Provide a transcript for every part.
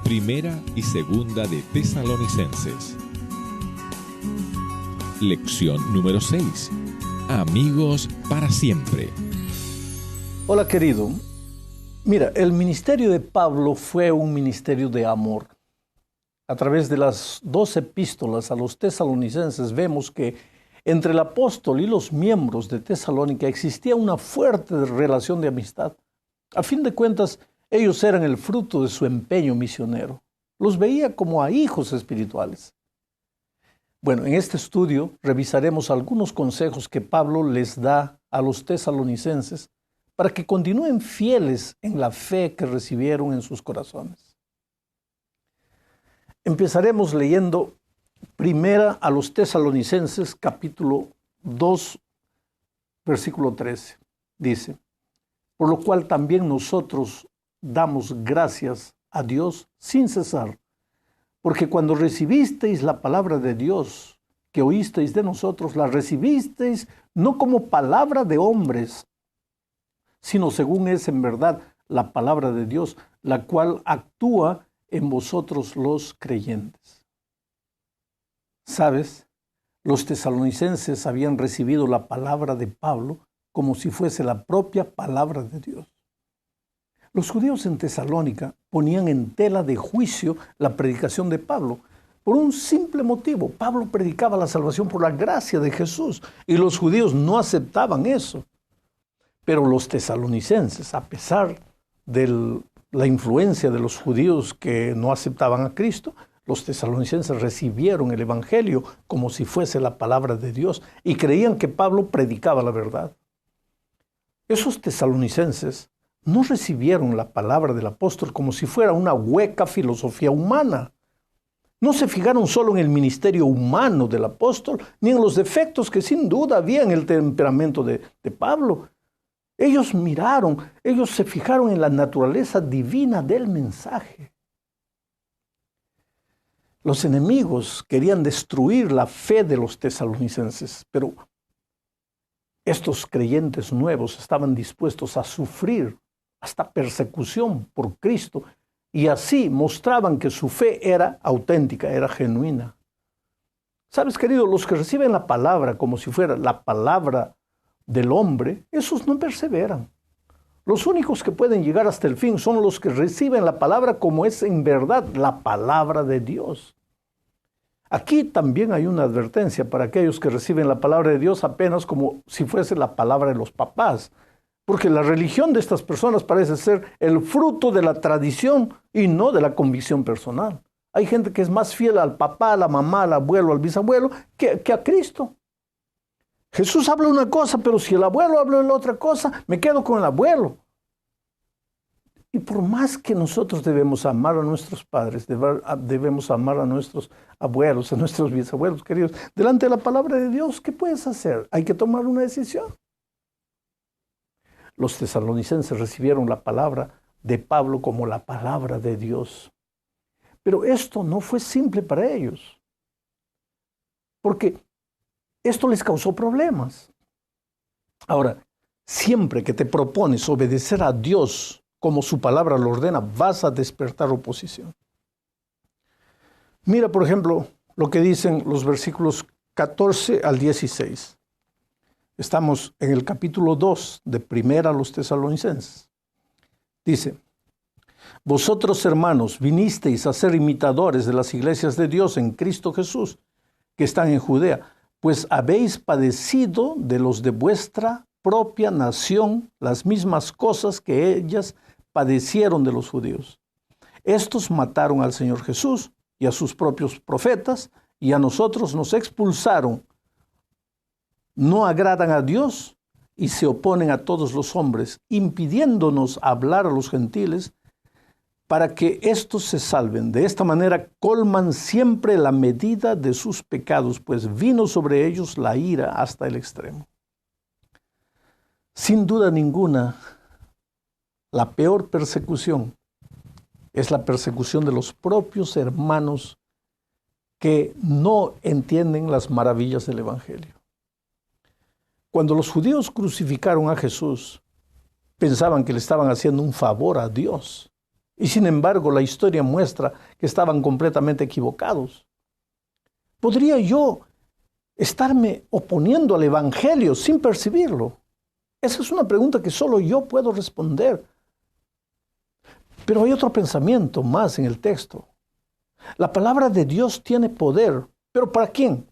Primera y segunda de Tesalonicenses. Lección número 6. Amigos para siempre. Hola, querido. Mira, el ministerio de Pablo fue un ministerio de amor. A través de las 2 epístolas a los tesalonicenses vemos que entre el apóstol y los miembros de Tesalónica existía una fuerte relación de amistad. A fin de cuentas, ellos eran el fruto de su empeño misionero. Los veía como a hijos espirituales. Bueno, en este estudio revisaremos algunos consejos que Pablo les da a los tesalonicenses para que continúen fieles en la fe que recibieron en sus corazones. Empezaremos leyendo primera a los tesalonicenses, capítulo 2, versículo 13. Dice: por lo cual también nosotros damos gracias a Dios sin cesar, porque cuando recibisteis la palabra de Dios que oísteis de nosotros, la recibisteis no como palabra de hombres, sino según es en verdad la palabra de Dios, la cual actúa en vosotros los creyentes. ¿Sabes? Los tesalonicenses habían recibido la palabra de Pablo como si fuese la propia palabra de Dios. Los judíos en Tesalónica ponían en tela de juicio la predicación de Pablo por un simple motivo. Pablo predicaba la salvación por la gracia de Jesús y los judíos no aceptaban eso. Pero los tesalonicenses, a pesar de la influencia de los judíos que no aceptaban a Cristo, los tesalonicenses recibieron el evangelio como si fuese la palabra de Dios y creían que Pablo predicaba la verdad. Esos tesalonicenses no recibieron la palabra del apóstol como si fuera una hueca filosofía humana. No se fijaron solo en el ministerio humano del apóstol, ni en los defectos que sin duda había en el temperamento de Pablo. Ellos se fijaron en la naturaleza divina del mensaje. Los enemigos querían destruir la fe de los tesalonicenses, pero estos creyentes nuevos estaban dispuestos a sufrir hasta persecución por Cristo, y así mostraban que su fe era auténtica, era genuina. ¿Sabes, querido? Los que reciben la palabra como si fuera la palabra del hombre, esos no perseveran. Los únicos que pueden llegar hasta el fin son los que reciben la palabra como es en verdad la palabra de Dios. Aquí también hay una advertencia para aquellos que reciben la palabra de Dios apenas como si fuese la palabra de los papás. Porque la religión de estas personas parece ser el fruto de la tradición y no de la convicción personal. Hay gente que es más fiel al papá, a la mamá, al abuelo, al bisabuelo, que a Cristo. Jesús habla una cosa, pero si el abuelo habla la otra cosa, me quedo con el abuelo. Y por más que nosotros debemos amar a nuestros padres, debemos amar a nuestros abuelos, a nuestros bisabuelos queridos, delante de la palabra de Dios, ¿qué puedes hacer? Hay que tomar una decisión. Los tesalonicenses recibieron la palabra de Pablo como la palabra de Dios. Pero esto no fue simple para ellos, porque esto les causó problemas. Ahora, siempre que te propones obedecer a Dios como su palabra lo ordena, vas a despertar oposición. Mira, por ejemplo, lo que dicen los versículos 14 al 16. Estamos en el capítulo 2 de Primera a los Tesalonicenses. Dice: vosotros, hermanos, vinisteis a ser imitadores de las iglesias de Dios en Cristo Jesús, que están en Judea, pues habéis padecido de los de vuestra propia nación las mismas cosas que ellas padecieron de los judíos. Estos mataron al Señor Jesús y a sus propios profetas, y a nosotros nos expulsaron. No agradan a Dios y se oponen a todos los hombres, impidiéndonos hablar a los gentiles para que éstos se salven. De esta manera colman siempre la medida de sus pecados, pues vino sobre ellos la ira hasta el extremo. Sin duda ninguna, la peor persecución es la persecución de los propios hermanos que no entienden las maravillas del Evangelio. Cuando los judíos crucificaron a Jesús, pensaban que le estaban haciendo un favor a Dios. Y sin embargo, la historia muestra que estaban completamente equivocados. ¿Podría yo estarme oponiendo al Evangelio sin percibirlo? Esa es una pregunta que solo yo puedo responder. Pero hay otro pensamiento más en el texto. La palabra de Dios tiene poder, ¿pero para quién?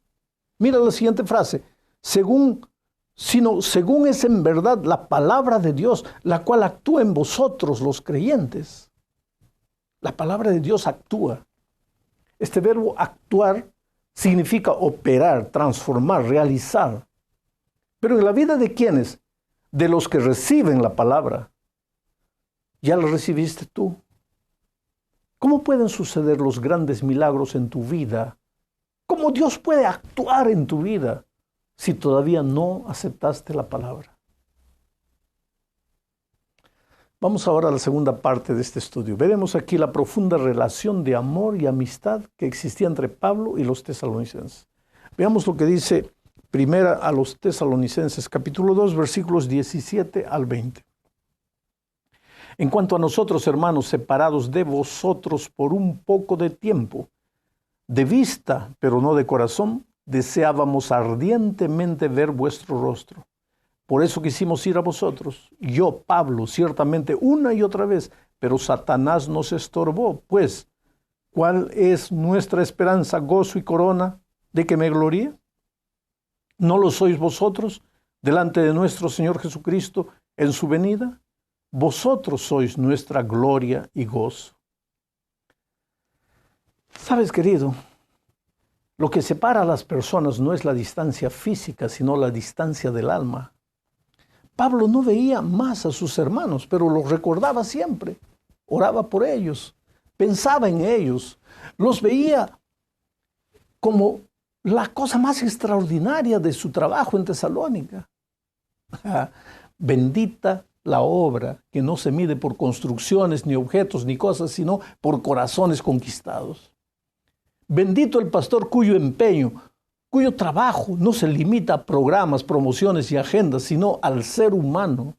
Mira la siguiente frase. Según es en verdad la palabra de Dios, la cual actúa en vosotros los creyentes. La palabra de Dios actúa. Este verbo actuar significa operar, transformar, realizar. Pero en la vida de ¿quiénes? De los que reciben la palabra. ¿Ya la recibiste tú? ¿Cómo pueden suceder los grandes milagros en tu vida? ¿Cómo Dios puede actuar en tu vida si todavía no aceptaste la palabra? Vamos ahora a la segunda parte de este estudio. Veremos aquí la profunda relación de amor y amistad que existía entre Pablo y los tesalonicenses. Veamos lo que dice primera a los tesalonicenses, capítulo 2, versículos 17 al 20. En cuanto a nosotros, hermanos, separados de vosotros por un poco de tiempo, de vista, pero no de corazón, deseábamos ardientemente ver vuestro rostro. Por eso quisimos ir a vosotros. Yo, Pablo, ciertamente una y otra vez, pero Satanás nos estorbó. Pues, ¿cuál es nuestra esperanza, gozo y corona de que me gloríe? ¿No lo sois vosotros delante de nuestro Señor Jesucristo en su venida? Vosotros sois nuestra gloria y gozo. ¿Sabes, querido? Lo que separa a las personas no es la distancia física, sino la distancia del alma. Pablo no veía más a sus hermanos, pero los recordaba siempre. Oraba por ellos, pensaba en ellos, los veía como la cosa más extraordinaria de su trabajo en Tesalónica. Bendita la obra que no se mide por construcciones, ni objetos, ni cosas, sino por corazones conquistados. Bendito el pastor cuyo empeño, cuyo trabajo no se limita a programas, promociones y agendas, sino al ser humano.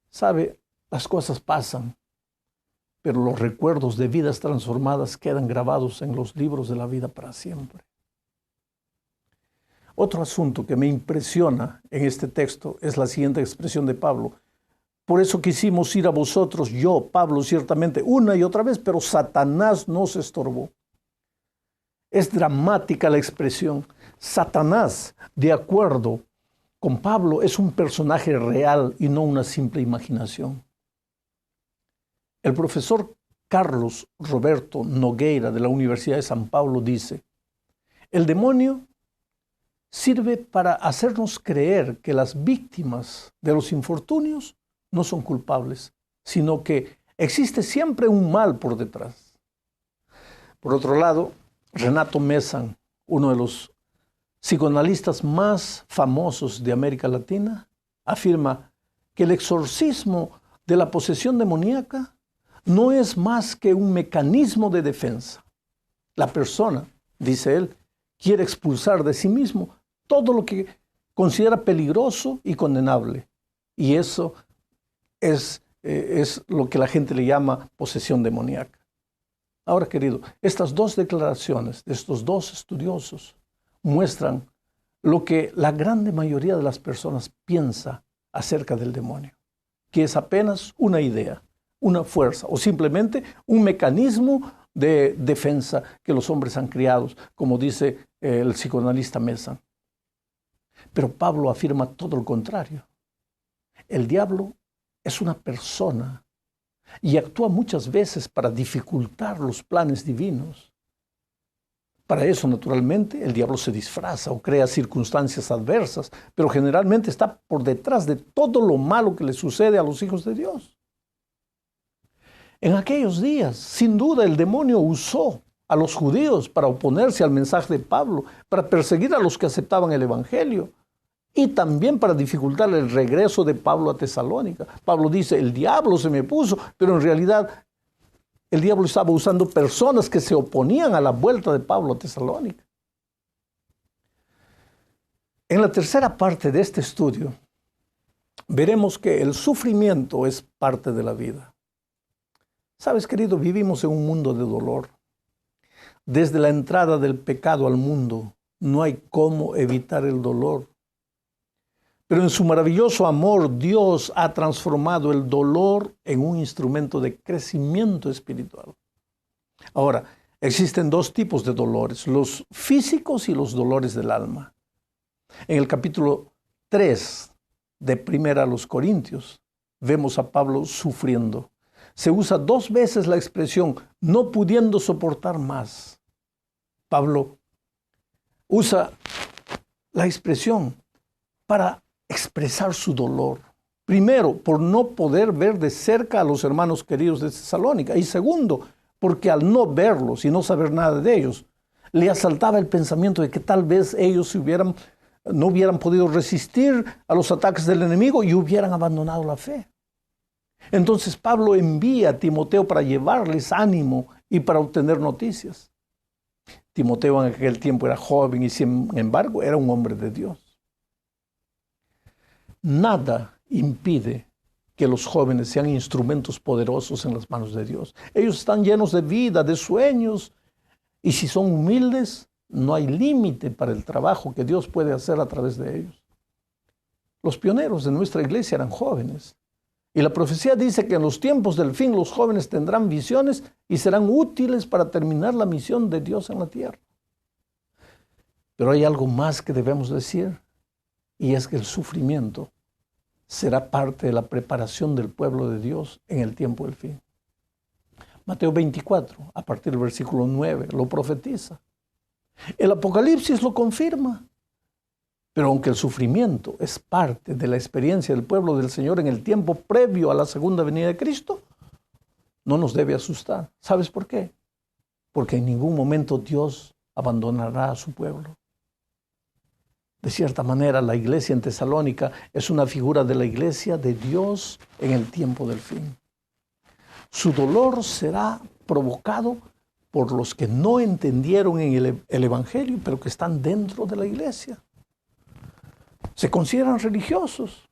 Sabe, las cosas pasan, pero los recuerdos de vidas transformadas quedan grabados en los libros de la vida para siempre. Otro asunto que me impresiona en este texto es la siguiente expresión de Pablo. Por eso quisimos ir a vosotros, yo, Pablo, ciertamente, una y otra vez, pero Satanás nos estorbó. Es dramática la expresión. Satanás, de acuerdo con Pablo, es un personaje real y no una simple imaginación. El profesor Carlos Roberto Nogueira de la Universidad de San Pablo dice, el demonio sirve para hacernos creer que las víctimas de los infortunios no son culpables, sino que existe siempre un mal por detrás. Por otro lado, Renato Messan, uno de los psicoanalistas más famosos de América Latina, afirma que el exorcismo de la posesión demoníaca no es más que un mecanismo de defensa. La persona, dice él, quiere expulsar de sí mismo todo lo que considera peligroso y condenable. Y eso es lo que la gente le llama posesión demoníaca. Ahora, querido, estas dos declaraciones de estos dos estudiosos muestran lo que la grande mayoría de las personas piensa acerca del demonio, que es apenas una idea, una fuerza o simplemente un mecanismo de defensa que los hombres han creado, como dice el psicoanalista Messan. Pero Pablo afirma todo lo contrario. El diablo es una persona y actúa muchas veces para dificultar los planes divinos. Para eso, naturalmente, el diablo se disfraza o crea circunstancias adversas, pero generalmente está por detrás de todo lo malo que le sucede a los hijos de Dios. En aquellos días, sin duda, el demonio usó a los judíos para oponerse al mensaje de Pablo, para perseguir a los que aceptaban el Evangelio y también para dificultar el regreso de Pablo a Tesalónica. Pablo dice, el diablo se me puso, pero en realidad el diablo estaba usando personas que se oponían a la vuelta de Pablo a Tesalónica. En la tercera parte de este estudio, veremos que el sufrimiento es parte de la vida. Sabes, querido, vivimos en un mundo de dolor. Desde la entrada del pecado al mundo, no hay cómo evitar el dolor. Pero en su maravilloso amor, Dios ha transformado el dolor en un instrumento de crecimiento espiritual. Ahora, existen dos tipos de dolores, los físicos y los dolores del alma. En el capítulo 3 de Primera a los Corintios, vemos a Pablo sufriendo. Se usa 2 veces la expresión no pudiendo soportar más. Pablo usa la expresión para expresar su dolor. Primero, por no poder ver de cerca a los hermanos queridos de Tesalónica. Y segundo, porque al no verlos y no saber nada de ellos, le asaltaba el pensamiento de que tal vez ellos no hubieran podido resistir a los ataques del enemigo y hubieran abandonado la fe. Entonces Pablo envía a Timoteo para llevarles ánimo y para obtener noticias. Timoteo en aquel tiempo era joven y sin embargo era un hombre de Dios. Nada impide que los jóvenes sean instrumentos poderosos en las manos de Dios. Ellos están llenos de vida, de sueños, y si son humildes, no hay límite para el trabajo que Dios puede hacer a través de ellos. Los pioneros de nuestra iglesia eran jóvenes. Y la profecía dice que en los tiempos del fin los jóvenes tendrán visiones y serán útiles para terminar la misión de Dios en la tierra. Pero hay algo más que debemos decir, y es que el sufrimiento será parte de la preparación del pueblo de Dios en el tiempo del fin. Mateo 24, a partir del versículo 9, lo profetiza. El Apocalipsis lo confirma. Pero aunque el sufrimiento es parte de la experiencia del pueblo del Señor en el tiempo previo a la segunda venida de Cristo, no nos debe asustar. ¿Sabes por qué? Porque en ningún momento Dios abandonará a su pueblo. De cierta manera, la iglesia en Tesalónica es una figura de la iglesia de Dios en el tiempo del fin. Su dolor será provocado por los que no entendieron el Evangelio, pero que están dentro de la iglesia. Se consideran religiosos.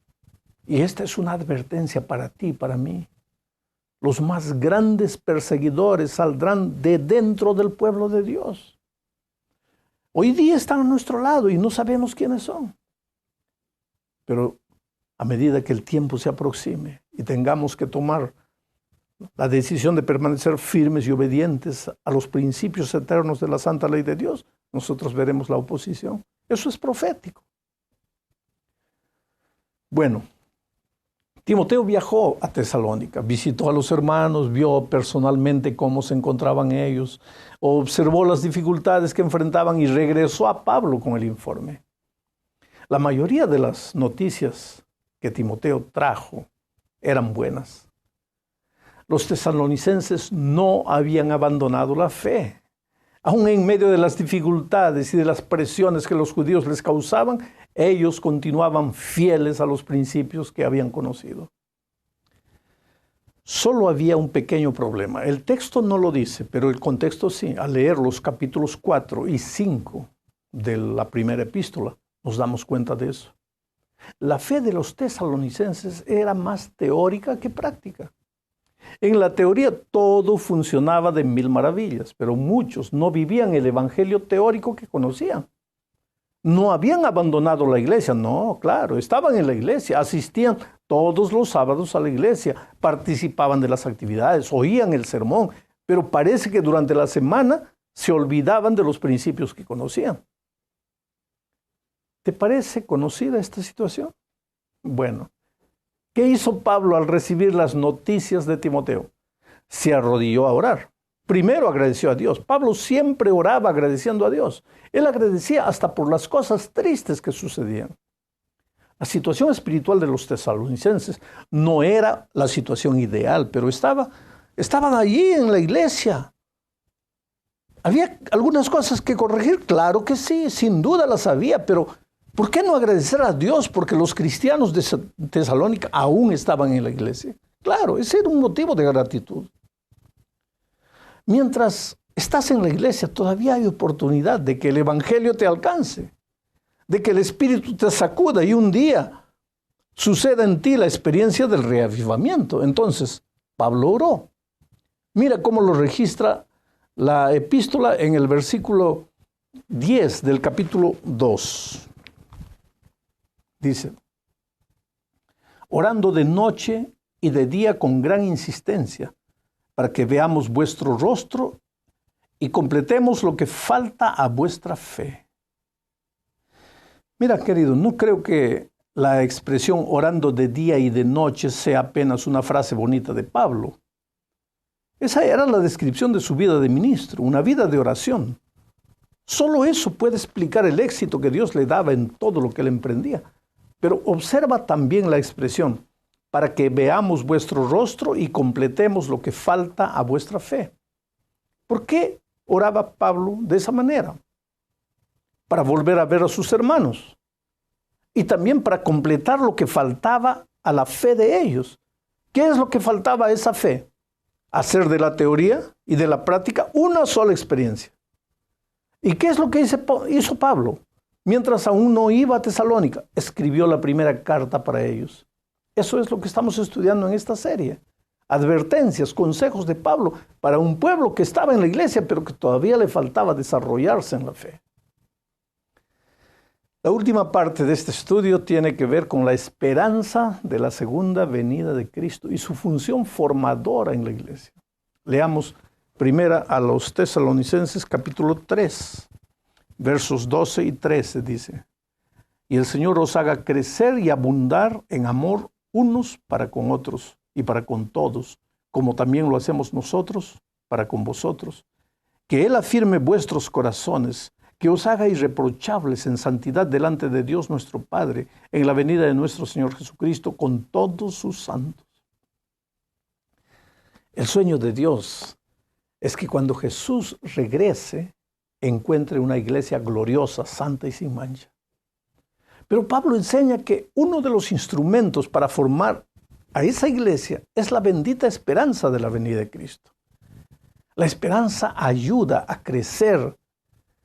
Y esta es una advertencia para ti y para mí. Los más grandes perseguidores saldrán de dentro del pueblo de Dios. Hoy día están a nuestro lado y no sabemos quiénes son. Pero a medida que el tiempo se aproxime y tengamos que tomar la decisión de permanecer firmes y obedientes a los principios eternos de la santa ley de Dios, nosotros veremos la oposición. Eso es profético. Bueno, Timoteo viajó a Tesalónica, visitó a los hermanos, vio personalmente cómo se encontraban ellos, observó las dificultades que enfrentaban y regresó a Pablo con el informe. La mayoría de las noticias que Timoteo trajo eran buenas. Los tesalonicenses no habían abandonado la fe. Aún en medio de las dificultades y de las presiones que los judíos les causaban, ellos continuaban fieles a los principios que habían conocido. Solo había un pequeño problema. El texto no lo dice, pero el contexto sí. Al leer los capítulos 4 y 5 de la primera epístola, nos damos cuenta de eso. La fe de los tesalonicenses era más teórica que práctica. En la teoría todo funcionaba de mil maravillas, pero muchos no vivían el evangelio teórico que conocían. No habían abandonado la iglesia, no, claro, estaban en la iglesia, asistían todos los sábados a la iglesia, participaban de las actividades, oían el sermón, pero parece que durante la semana se olvidaban de los principios que conocían. ¿Te parece conocida esta situación? Bueno, ¿qué hizo Pablo al recibir las noticias de Timoteo? Se arrodilló a orar. Primero agradeció a Dios. Pablo siempre oraba agradeciendo a Dios. Él agradecía hasta por las cosas tristes que sucedían. La situación espiritual de los tesalonicenses no era la situación ideal, pero estaban allí en la iglesia. ¿Había algunas cosas que corregir? Claro que sí, sin duda las había, pero ¿por qué no agradecer a Dios? Porque los cristianos de Tesalónica aún estaban en la iglesia. Claro, ese era un motivo de gratitud. Mientras estás en la iglesia, todavía hay oportunidad de que el evangelio te alcance, de que el Espíritu te sacuda y un día suceda en ti la experiencia del reavivamiento. Entonces, Pablo oró. Mira cómo lo registra la epístola en el versículo 10 del capítulo 2. Dice: orando de noche y de día con gran insistencia, para que veamos vuestro rostro y completemos lo que falta a vuestra fe. Mira, querido, no creo que la expresión orando de día y de noche sea apenas una frase bonita de Pablo. Esa era la descripción de su vida de ministro, una vida de oración. Solo eso puede explicar el éxito que Dios le daba en todo lo que él emprendía. Pero observa también la expresión, para que veamos vuestro rostro y completemos lo que falta a vuestra fe. ¿Por qué oraba Pablo de esa manera? Para volver a ver a sus hermanos. Y también para completar lo que faltaba a la fe de ellos. ¿Qué es lo que faltaba a esa fe? Hacer de la teoría y de la práctica una sola experiencia. ¿Y qué es lo que hizo Pablo? Mientras aún no iba a Tesalónica, escribió la primera carta para ellos. Eso es lo que estamos estudiando en esta serie. Advertencias, consejos de Pablo para un pueblo que estaba en la iglesia, pero que todavía le faltaba desarrollarse en la fe. La última parte de este estudio tiene que ver con la esperanza de la segunda venida de Cristo y su función formadora en la iglesia. Leamos primera a los Tesalonicenses capítulo 3, versos 12 y 13 dice: y el Señor os haga crecer y abundar en amor unos para con otros y para con todos, como también lo hacemos nosotros para con vosotros. Que Él afirme vuestros corazones, que os haga irreprochables en santidad delante de Dios nuestro Padre, en la venida de nuestro Señor Jesucristo con todos sus santos. El sueño de Dios es que cuando Jesús regrese, encuentre una iglesia gloriosa, santa y sin mancha. Pero Pablo enseña que uno de los instrumentos para formar a esa iglesia es la bendita esperanza de la venida de Cristo. La esperanza ayuda a crecer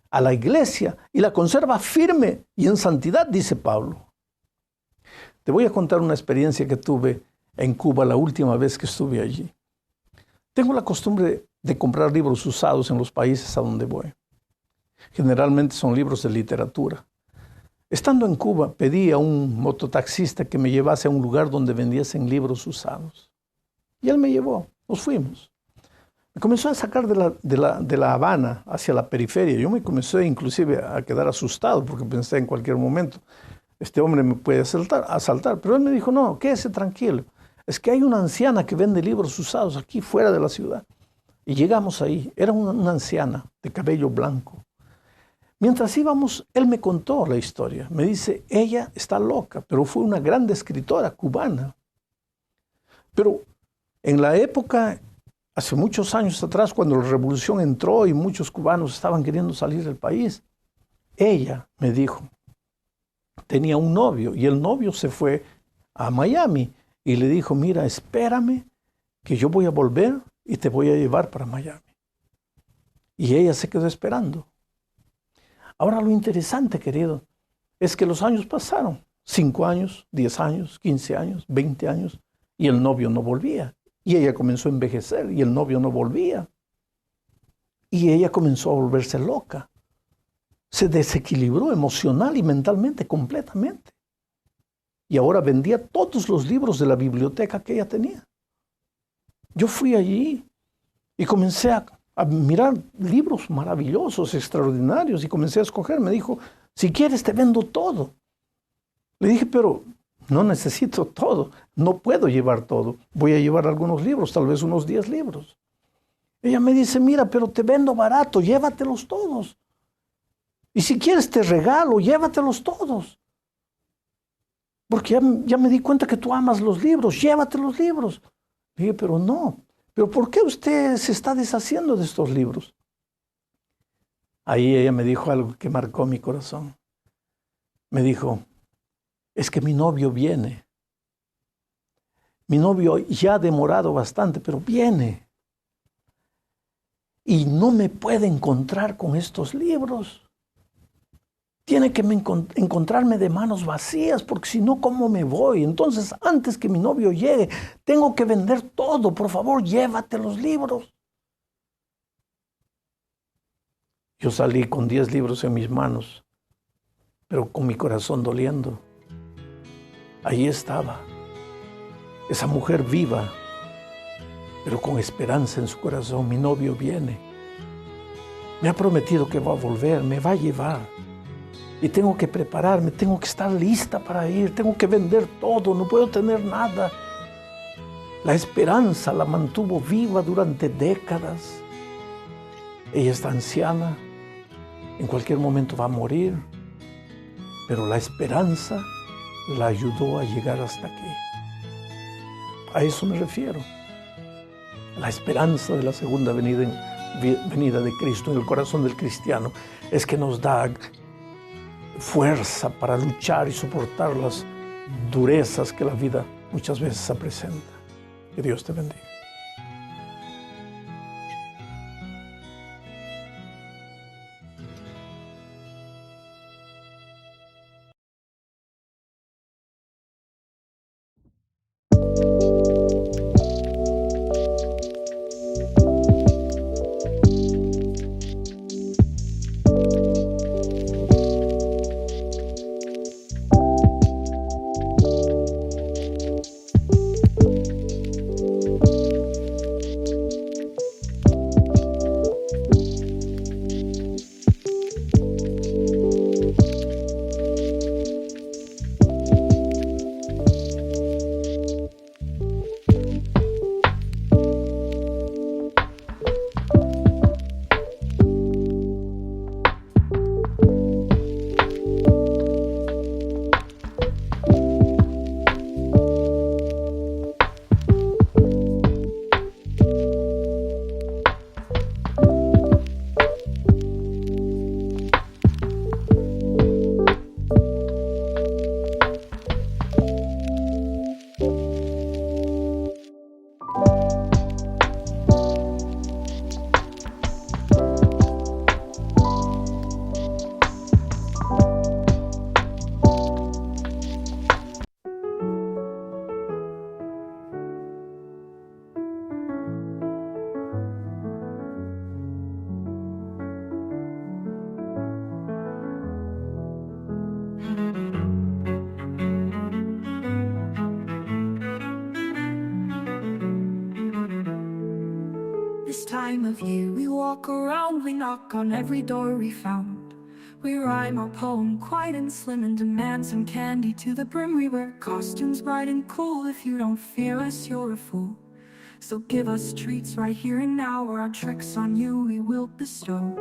a la iglesia y la conserva firme y en santidad, dice Pablo. Te voy a contar una experiencia que tuve en Cuba la última vez que estuve allí. Tengo la costumbre de comprar libros usados en los países a donde voy. Generalmente son libros de literatura. Estando en Cuba, pedí a un mototaxista que me llevase a un lugar donde vendiesen libros usados. Y él me llevó, nos fuimos. Me comenzó a sacar de la Habana hacia la periferia. Yo me comencé inclusive a quedar asustado porque pensé en cualquier momento, este hombre me puede asaltar. Pero él me dijo, no, quédese tranquilo. Es que hay una anciana que vende libros usados aquí fuera de la ciudad. Y llegamos ahí. Era una anciana de cabello blanco. Mientras íbamos, él me contó la historia. Me dice, ella está loca, pero fue una gran escritora cubana. Pero en la época, hace muchos años atrás, cuando la revolución entró y muchos cubanos estaban queriendo salir del país, ella, me dijo, tenía un novio y el novio se fue a Miami y le dijo, mira, espérame que yo voy a volver y te voy a llevar para Miami. Y ella se quedó esperando. Ahora lo interesante, querido, es que los años pasaron. 5 años, 10 años, 15 años, 20 años, y el novio no volvía. Y ella comenzó a envejecer y el novio no volvía. Y ella comenzó a volverse loca. Se desequilibró emocional y mentalmente completamente. Y ahora vendía todos los libros de la biblioteca que ella tenía. Yo fui allí y comencé a mirar libros maravillosos, extraordinarios, y comencé a escoger. Me dijo, si quieres te vendo todo. Le dije, pero no necesito todo, no puedo llevar todo. Voy a llevar algunos libros, tal vez unos 10 libros. Ella me dice, mira, pero te vendo barato, llévatelos todos. Y si quieres te regalo, llévatelos todos. Porque ya me di cuenta que tú amas los libros, llévate los libros. Le dije, pero no. ¿Pero por qué usted se está deshaciendo de estos libros? Ahí ella me dijo algo que marcó mi corazón. Me dijo, es que mi novio viene. Mi novio ya ha demorado bastante, pero viene. Y no me puede encontrar con estos libros. Tiene que encontrarme de manos vacías, porque si no, ¿cómo me voy? Entonces, antes que mi novio llegue, tengo que vender todo. Por favor, llévate los libros. Yo salí con 10 libros en mis manos, pero con mi corazón doliendo. Allí estaba, esa mujer viva, pero con esperanza en su corazón. Mi novio viene. Me ha prometido que va a volver, me va a llevar. Y tengo que prepararme, tengo que estar lista para ir, tengo que vender todo, no puedo tener nada. La esperanza la mantuvo viva durante décadas. Ella está anciana, en cualquier momento va a morir, pero la esperanza la ayudó a llegar hasta aquí. A eso me refiero. La esperanza de la segunda venida de Cristo en el corazón del cristiano es que nos da fuerza para luchar y soportar las durezas que la vida muchas veces se presenta. Que Dios te bendiga. This time of year we walk around, we knock on every door we found. We rhyme our poem quiet and slim and demand some candy to the brim. We wear costumes bright and cool. If you don't fear us, you're a fool. So give us treats right here and now, or our tricks on you we will bestow.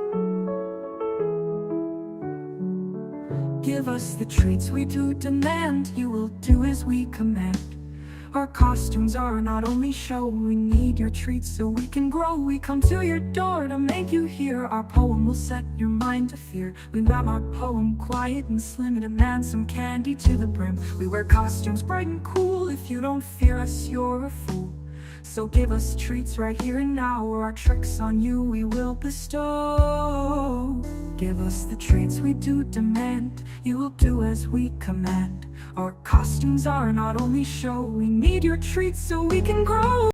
Give us the treats we do demand, you will do as we command. Our costumes are not only show, we need your treats so we can grow. We come to your door to make you hear. Our poem will set your mind to fear. We rhyme our poem quiet and slim and demand some candy to the brim. We wear costumes bright and cool. If you don't fear us, you're a fool. So give us treats right here and now, or our tricks on you we will bestow. Give us the treats we do demand, you will do as we command. Our costumes are not only show, we need your treats so we can grow.